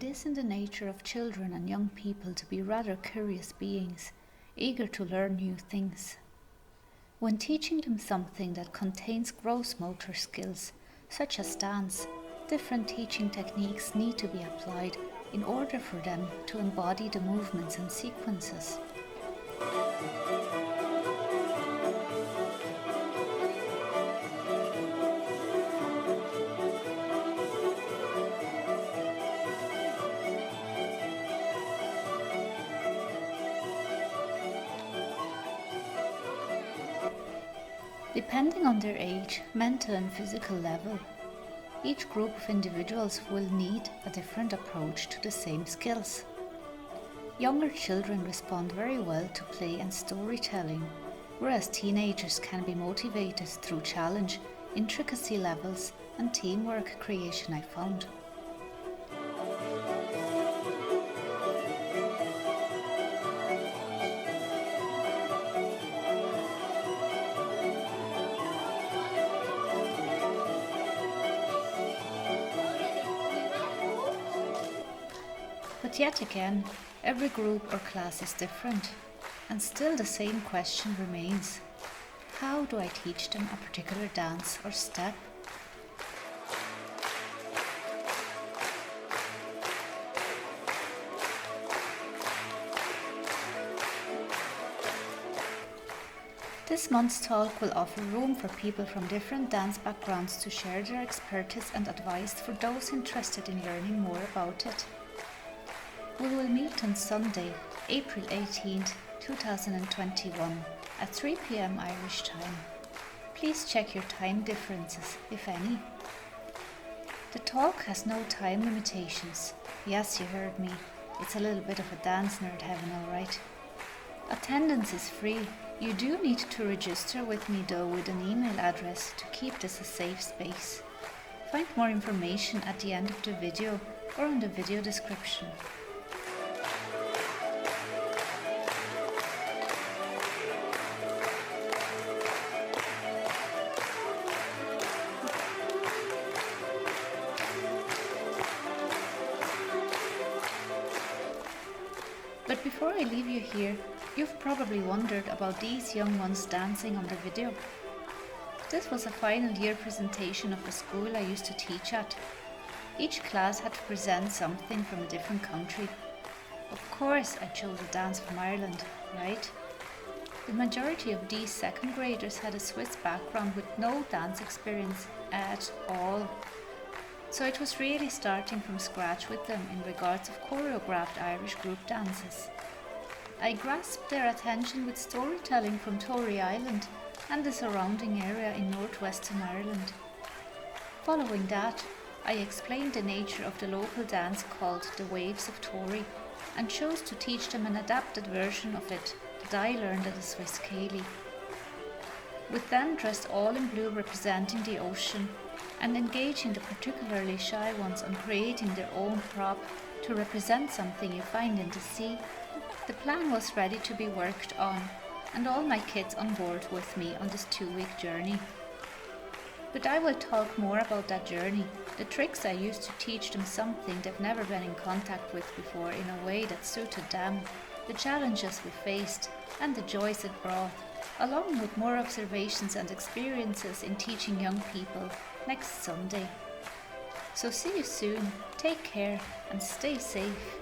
It is in the nature of children and young people to be rather curious beings, eager to learn new things. When teaching them something that contains gross motor skills, such as dance, different teaching techniques need to be applied in order for them to embody the movements and sequences. Depending on their age, mental and physical level, each group of individuals will need a different approach to the same skills. Younger children respond very well to play and storytelling, whereas teenagers can be motivated through challenge, intricacy levels and teamwork creation, I found. But yet again, every group or class is different, and still the same question remains. How do I teach them a particular dance or step? This month's talk will offer room for people from different dance backgrounds to share their expertise and advice for those interested in learning more about it. We will meet on Sunday, April 18th, 2021 at 3 p.m. Irish time. Please check your time differences, if any. The talk has no time limitations. Yes, you heard me. It's a little bit of a dance nerd heaven, alright. Attendance is free. You do need to register with me though with an email address to keep this a safe space. Find more information at the end of the video or in the video description. But before I leave you here, you've probably wondered about these young ones dancing on the video. This was a final year presentation of the school I used to teach at. Each class had to present something from a different country. Of course I chose a dance from Ireland, right? The majority of these second graders had a Swiss background with no dance experience at all. So it was really starting from scratch with them in regards of choreographed Irish group dances. I grasped their attention with storytelling from Tory Island and the surrounding area in northwestern Ireland. Following that, I explained the nature of the local dance called the Waves of Tory and chose to teach them an adapted version of it that I learned at the Swiss Scéalta. With them dressed all in blue representing the ocean, and engaging the particularly shy ones on creating their own prop to represent something you find in the sea, the plan was ready to be worked on, and all my kids on board with me on this 2-week journey. But I will talk more about that journey, the tricks I used to teach them something they've never been in contact with before in a way that suited them, the challenges we faced, and the joys it brought, along with more observations and experiences in teaching young people next Sunday. So see you soon, take care and stay safe.